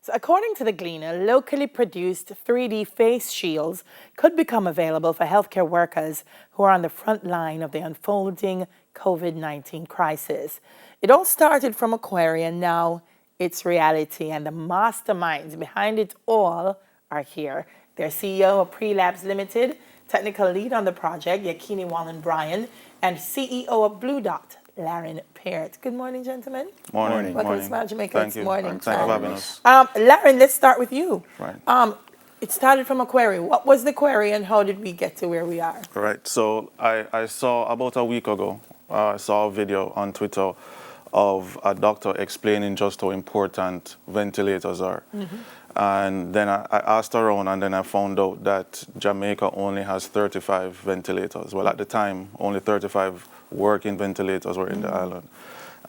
So according to the Gleaner, locally produced 3D face shields could become available for healthcare workers who are on the front line of the unfolding COVID-19 crisis. It all started from a query and now it's reality, and the masterminds behind it all are here. Their CEO of Prelabs Limited, technical lead on the project, Yakini Wallen Bryan, and CEO of Blue Dot, Laren Peart. Good morning, gentlemen. Morning. Welcome to Smile Jamaica. Thank It's you. morning. Thank you for having us. Laren, let's start with you. Right. It started from a query. What was the query and how did we get to where we are? Right. So I saw about a week ago, I saw a video on Twitter of a doctor explaining just how important ventilators are. And then I asked around, and then I found out that Jamaica only has 35 ventilators. Well, at the time, only 35 working ventilators were in the island.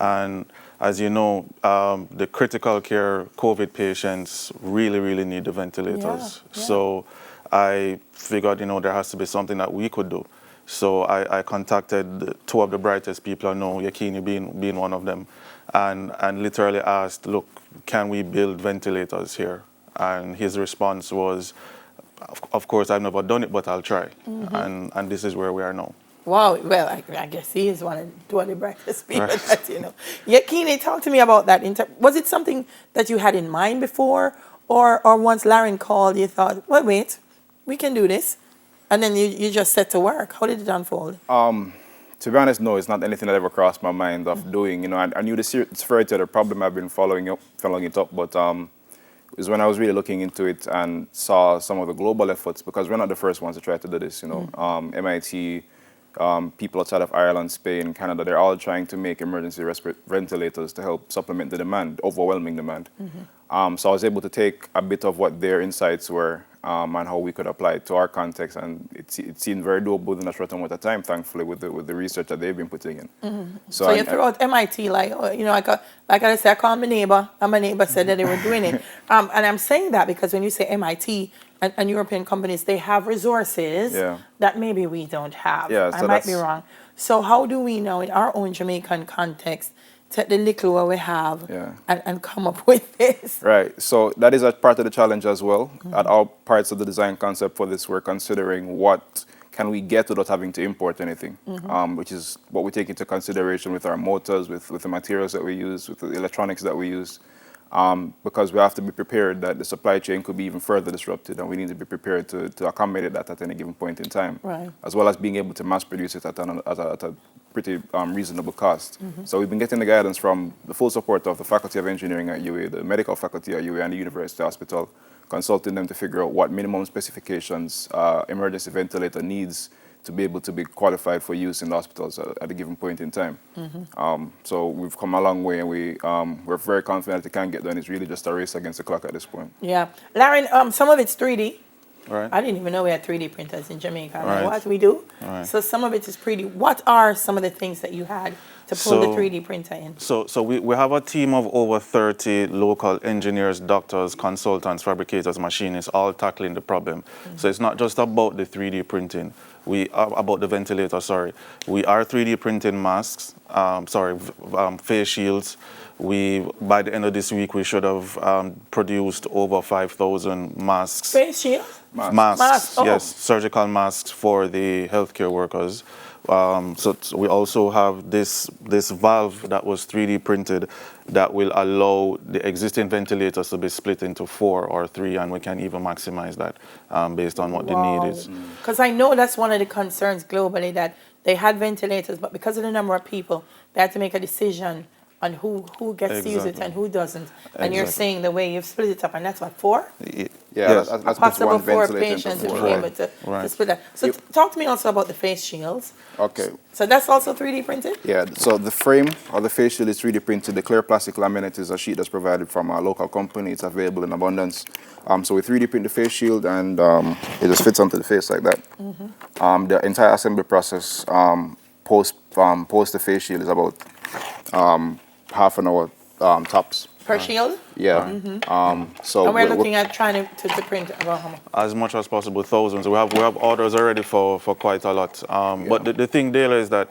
And as you know, the critical care COVID patients really need the ventilators. Yeah. So I figured, there has to be something that we could do. So I contacted two of the brightest people I know, Yakini being one of them, and literally asked, look, can we build ventilators here? And his response was, of course, I've never done it, but I'll try. And this is where we are now. Wow, well, I guess he is one of the brightest people that you know. Yakini, talk to me about that. Was it something that you had in mind before, or once Laren called, you thought, well, wait, we can do this, and then you just set to work? How did it unfold? To be honest, no, it's not anything that ever crossed my mind of doing. I knew the severity of the problem. I've been following it up, but it was when I was really looking into it and saw some of the global efforts, because we're not the first ones to try to do this. MIT, people outside of Ireland, Spain, Canada, they're all trying to make emergency ventilators to help supplement the demand, overwhelming demand. So I was able to take a bit of what their insights were and how we could apply it to our context, and it seemed very doable in a short amount of time, thankfully, with the research that they've been putting in. So you threw out MIT, like I said, I called my neighbor, and my neighbor said that they were doing it. And I'm saying that because when you say MIT and European companies, they have resources that maybe we don't have. Yeah, so I might be wrong. So how do we know in our own Jamaican context take the little what we have and come up with this? Right. So that is a part of the challenge as well. At all parts of the design concept for this, we're considering what can we get without having to import anything, which is what we take into consideration with our motors, with the materials that we use, with the electronics that we use, because we have to be prepared that the supply chain could be even further disrupted, and we need to be prepared to accommodate that at any given point in time, as well as being able to mass produce it at a pretty reasonable cost. So we've been getting the guidance from the full support of the Faculty of Engineering at UA, the medical faculty at UA, and the University Hospital, consulting them to figure out what minimum specifications emergency ventilator needs to be able to be qualified for use in the hospitals at a given point in time. So we've come a long way, and we're very confident that it can get done. It's really just a race against the clock at this point. Yeah. Laren, some of it's 3D. Right. I didn't even know we had 3D printers in Jamaica. Right. What we do? Right. So some of it is 3D. What are some of the things that you had to pull the 3D printer in? So we have a team of over 30 local engineers, doctors, consultants, fabricators, machinists, all tackling the problem. So it's not just about the 3D printing. We are about the ventilator, sorry. We are 3D printing masks, face shields. By the end of this week, we should have produced over 5,000 masks. Face shield? Masks, yes, surgical masks for the healthcare workers. So we also have this valve that was 3D printed that will allow the existing ventilators to be split into 4 or 3, and we can even maximize that based on what the need is. Because I know that's one of the concerns globally, that they had ventilators, but because of the number of people, they had to make a decision on who gets to use it and who doesn't. And you're saying the way you've split it up, and that's what, 4? Yes. That's possible one 4 ventilator patients to into be 4. able to split that. So talk to me also about the face shields. Okay. So that's also 3D printed? Yeah, so the frame or the face shield is 3D printed. The clear plastic laminate is a sheet that's provided from a local company. It's available in abundance. So we 3D print the face shield, and it just fits onto the face like that. The entire assembly process post the face shield is about half an hour tops. Per shield? Yeah. So and we're looking at trying to print about how much? As much as possible, thousands. We have orders already for quite a lot. But the thing there is that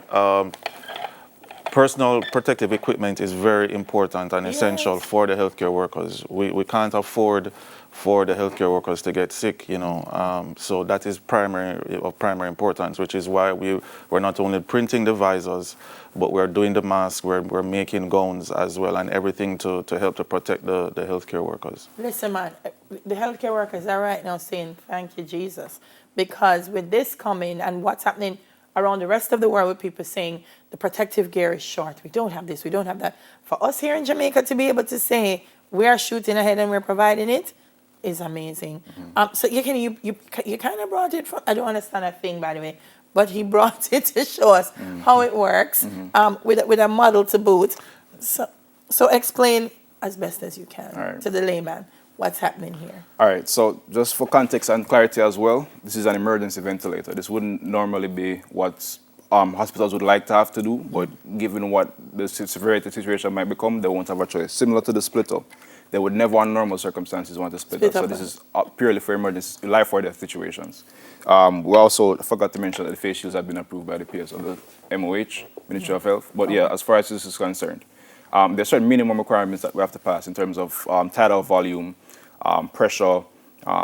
personal protective equipment is very important and essential Yes. for the healthcare workers. We can't afford for the healthcare workers to get sick, you know. So that is of primary importance, which is why we're not only printing the visors, but we're doing the masks, we're making gowns as well, and everything to help to protect the healthcare workers. Listen, man, the healthcare workers are right now saying, thank you, Jesus. Because with this coming and what's happening around the rest of the world with people saying the protective gear is short, we don't have this, we don't have that. For us here in Jamaica to be able to say we are shooting ahead and we're providing it is amazing. So you kind of brought it from, I don't understand a thing, by the way, but he brought it to show us how it works with a model to boot. So explain as best as you can to the layman what's happening here. All right, so just for context and clarity as well, this is an emergency ventilator. This wouldn't normally be what hospitals would like to have to do, but given what the severity of the situation might become, they won't have a choice. Similar to the split up. They would never, under normal circumstances, want to split up. So this is purely for emergency, life or death situations. We also forgot to mention that the face shields have been approved by the PSO, the MOH, Ministry of Health. But yeah, as far as this is concerned, there's certain minimum requirements that we have to pass in terms of tidal volume, pressure,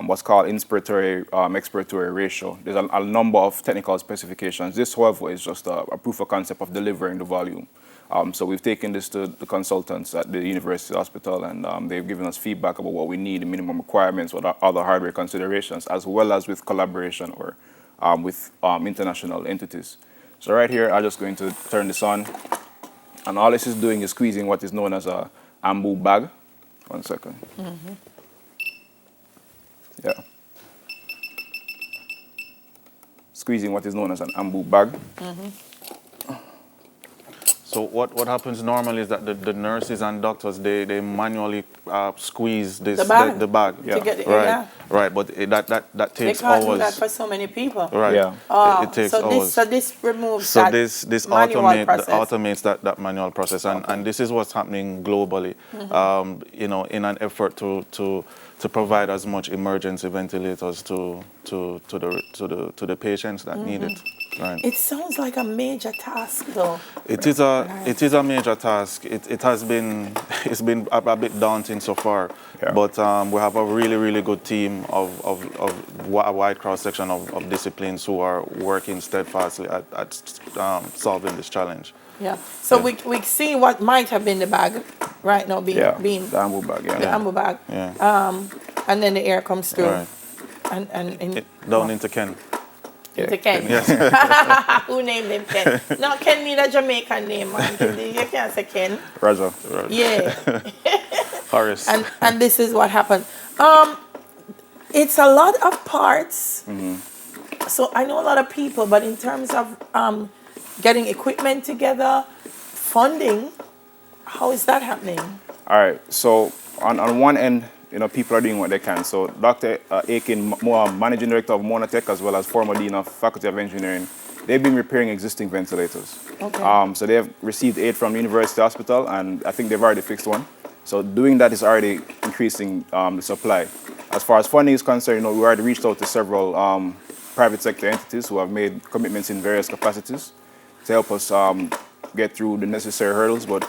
what's called inspiratory, expiratory ratio. There's a number of technical specifications. This, however, is just a proof of concept of delivering the volume. So we've taken this to the consultants at the university hospital, and they've given us feedback about what we need, the minimum requirements, what other hardware considerations, as well as with collaboration or with international entities. So right here, I'm just going to turn this on, and all this is doing is squeezing what is known as a ambu bag. 1 second. Yeah. Squeezing what is known as an ambu bag. So what happens normally is that the nurses and doctors, they manually squeeze this, the bag. To get it, Right, but that takes they can't hours. do that for so many people. Right, yeah. it takes hours. So this removes So that this automates that manual process, and this is what's happening globally. You know, in an effort to provide as much emergency ventilators to the patients that need it. Right. It sounds like a major task, though. It is a major task. It's been a bit daunting so far, but we have a really good team of a wide cross section of disciplines who are working steadfastly at solving this challenge. Yeah. So we see what might have been the bag right now being the ambu bag. the ambu bag. Yeah. And then the air comes through. Right. And down into Ken. Into Ken. Yes. Who named him Ken? No, Ken need a Jamaican name, man. You can't say Ken. Raja. Yeah. Horace. And this is what happened. It's a lot of parts. So I know a lot of people, but in terms of getting equipment together, funding, how is that happening? All right. So on one end, you know, people are doing what they can. So Dr. Aiken, Managing Director of Monotech, as well as former Dean of Faculty of Engineering, they've been repairing existing ventilators. Okay. So they have received aid from the University Hospital, and I think they've already fixed one. So doing that is already increasing the supply. As far as funding is concerned, you know, we already reached out to several private sector entities who have made commitments in various capacities to help us get through the necessary hurdles, but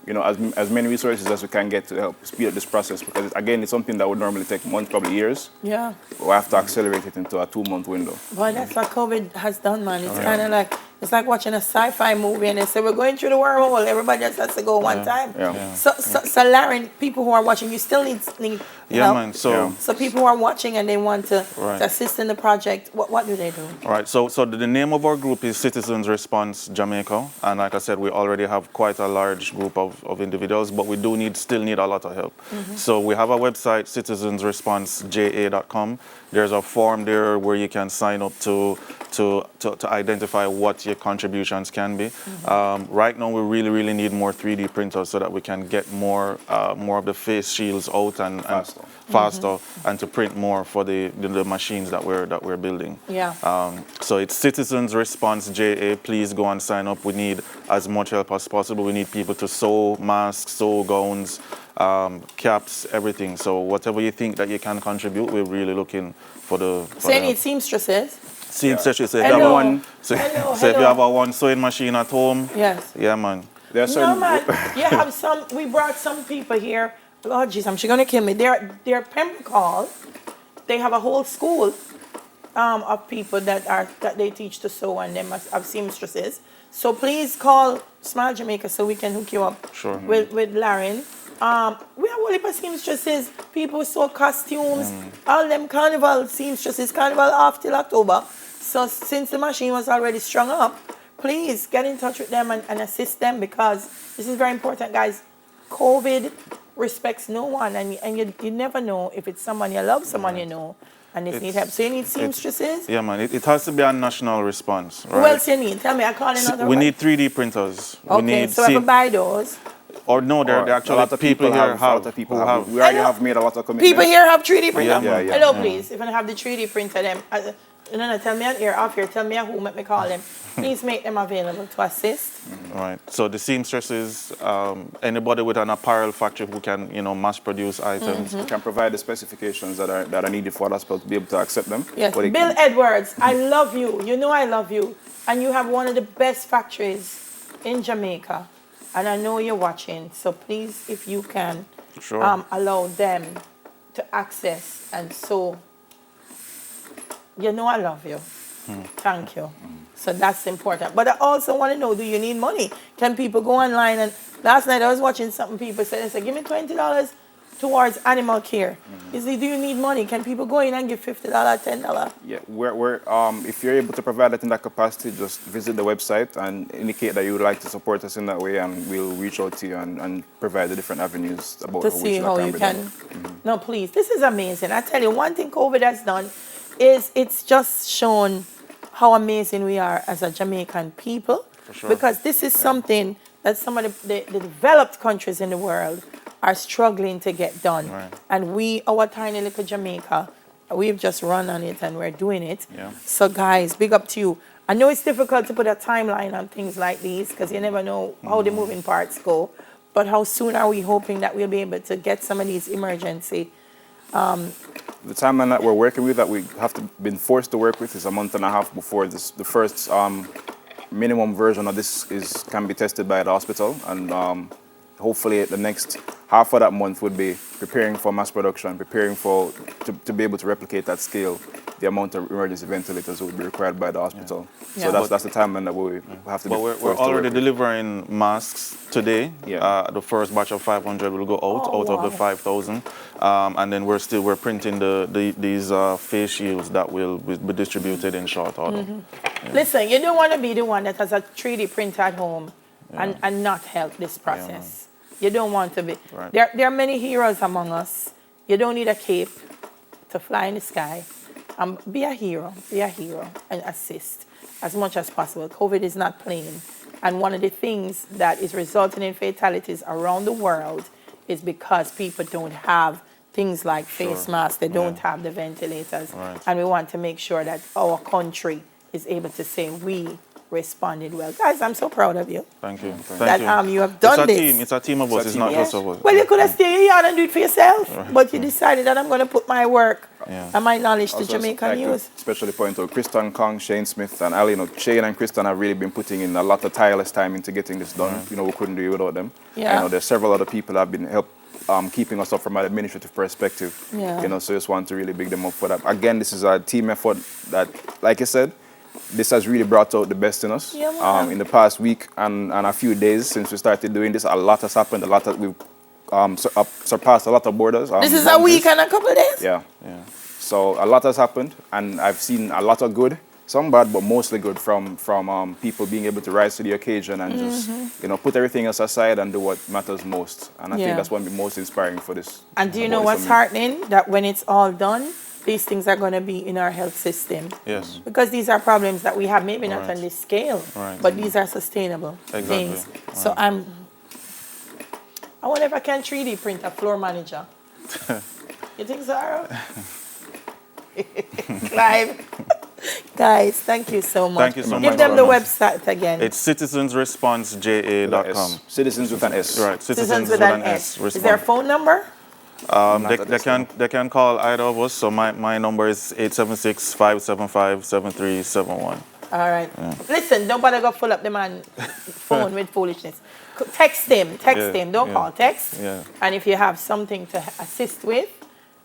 you know, as many resources as we can get to help speed up this process, because again, it's something that would normally take months, probably years. Yeah. But we have to accelerate it into a 2-month window. Boy, that's what COVID has done, man. It's kind of like, it's like watching a sci-fi movie and they say, we're going through the wormhole, everybody just has to go one time. So Larry, people who are watching, you still need help. Man. So people who are watching and they want to assist in the project, what do they do? All right, so the name of our group is Citizens Response Jamaica, and like I said, we already have quite a large group of individuals, but we still need a lot of help. So we have a website, citizensresponseja.com. There's a form there where you can sign up to identify what your contributions can be. Right now, we really need more 3D printers so that we can get more of the face shields out and faster, and to print more for the machines that we're building. Yeah. So it's Citizens Response JA. Please go and sign up. We need as much help as possible. We need people to sew masks, sew gowns, caps, everything. So whatever you think that you can contribute, we're really looking for the. Say need seamstresses. Seamstresses. Hello. If you have a one sewing machine at home. Yes. Yeah, man. There are No, certain man. You have some. We brought some people here. Oh, jeez, she's gonna kill me. They're Pembroke Hall. They have a whole school of people that they teach to sew, and them have seamstresses. So please call Smile Jamaica so we can hook you up Sure. with Lauren. We have a whole heap of seamstresses. People who sew costumes. All them carnival seamstresses. Carnival off till October. So since the machine was already strung up, please get in touch with them and assist them, because this is very important, guys. COVID respects no one, and you never know if it's someone you love, someone you know, and they need help. So you need seamstresses. Yeah, man. It has to be a national response, right? Who else you need? Tell me, I call another We one. need 3D printers. We Okay, need so I can buy those. Or no, Or there a actually lot of people here a lot of people have. We already I know. have made a lot of commitments. People here have 3D printer. Yeah, yeah, yeah. Hello, Yeah. please. If I have the 3D printer, them. No, tell me on here, off here. Tell me who make me call them. Please make them available to assist. Right. So the seamstresses, anybody with an apparel factory who can, mass produce items. We can provide the specifications that are needed for us to be able to accept them. Yes, But it- Bill Edwards, I love you. You know I love you. And you have one of the best factories in Jamaica. And I know you're watching. So please, if you can, Sure. allow them to access. And so, you know I love you. Thank you. So that's important. But I also want to know, do you need money? Can people go online? And last night I was watching something people said, they said, give me $20 towards animal care. Do you need money? Can people go in and give $50, $10? Yeah, if you're able to provide that in that capacity, just visit the website and indicate that you would like to support us in that way, and we'll reach out to you and provide the different avenues about To which see that how can you be can. done. No, please. This is amazing. I tell you, one thing COVID has done is it's just shown how amazing we are as a Jamaican people. sure. Because this is something that some of the developed countries in the world are struggling to get done. Right. And our tiny little Jamaica, we've just run on it and we're doing it. Yeah. So guys, big up to you. I know it's difficult to put a timeline on things like these because you never know how the moving parts go. But how soon are we hoping that we'll be able to get some of these emergency? The timeline that we're working with, that we have been forced to work with, is a month and a half before the first minimum version of this can be tested by the hospital, and hopefully the next half of that month would be preparing for mass production, preparing to be able to replicate that scale, the amount of emergency ventilators that would be required by the hospital. Yeah. So that's the timeline that we have to be But we're forced to already work with. delivering masks today. Yeah. The first batch of 500 will go out Oh, of the wow. 5,000, and then we're printing these face shields that will be distributed in short order. Listen, you don't want to be the one that has a 3D printer at home and not help this process. You don't want to be. Right. There are many heroes among us. You don't need a cape to fly in the sky. Be a hero and assist as much as possible. COVID is not playing. And one of the things that is resulting in fatalities around the world is because people don't have things like face masks. They don't have the ventilators. Right. And we want to make sure that our country is able to say we responded well. Guys, I'm so proud of you. Thank you. That Thank you. you have done this. It's a team of us. It's not Yeah. just of us. Well, you could have stayed here and do it for yourself, but you decided that I'm going to put my work and my knowledge to Also, Jamaican I'd like to use. especially point out Kristen Kong, Shane Smith, and Ali. Shane and Kristen have really been putting in a lot of tireless time into getting this done. We couldn't do it without them. Yeah. There's several other people that have been keeping us up from an administrative perspective. Yeah. So just want to really big them up for that. Again, this is a team effort that, like I said, this has really brought out the best in us. Yeah, man. In the past week and a few days since we started doing this, a lot has happened. A lot that we've surpassed a lot of borders. This is a week and a couple of days? Yeah. So a lot has happened, and I've seen a lot of good, some bad, but mostly good from people being able to rise to the occasion and just put everything else aside and do what matters most. And I think that's what will be most inspiring for this. And do you know about what's this for me. heartening? That when it's all done, these things are going to be in our health system. Yes. Because these are problems that we have, maybe not Right. on this scale, Right. but these are sustainable Exactly. things. So I wonder if I can 3D print a floor manager. You think so, Aaron? Clive. Guys, thank you so much. Thank you so Give much. them the website again. It's citizensresponseja.com. Citizens with an S. Right. Citizens with an S. Is there a phone number? They can call either of us. So my number is 876-575-7371. All right. Listen, don't bother go full up the man phone with foolishness. Text him. Don't call. Text. Yeah. And if you have something to assist with,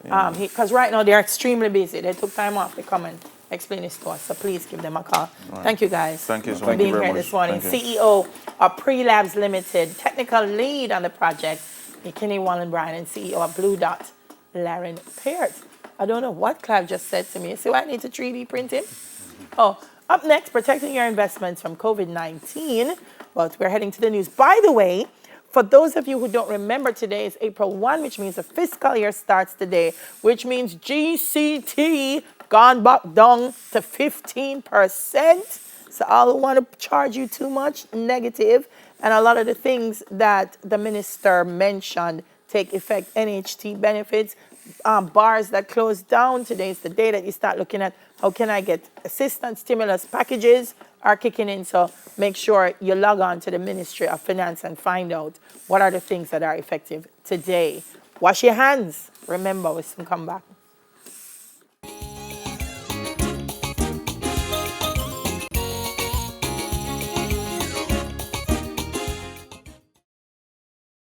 because right now they're extremely busy. They took time off to come and explain this to us. So please give them a call. Right. Thank you, guys. Thank you so for much. being Thank you very here much. this morning. Thank you. CEO of Pre-Labs Limited, technical lead on the project, McKinney Wallen Bryan, and CEO of Blue Dot, Laren Peart. I don't know what Clive just said to me. So I need to 3D print him. Oh, up next, protecting your investments from COVID-19. Well, we're heading to the news. By the way, for those of you who don't remember, today is April 1, which means the fiscal year starts today, which means GCT gone back down to 15%. So I don't want to charge you too much negative. And a lot of the things that the minister mentioned take effect. NHT benefits, bars that close down. Today is the day that you start looking at how can I get assistance, stimulus packages are kicking in. So make sure you log on to the Ministry of Finance and find out what are the things that are effective today. Wash your hands. Remember, we'll soon come back.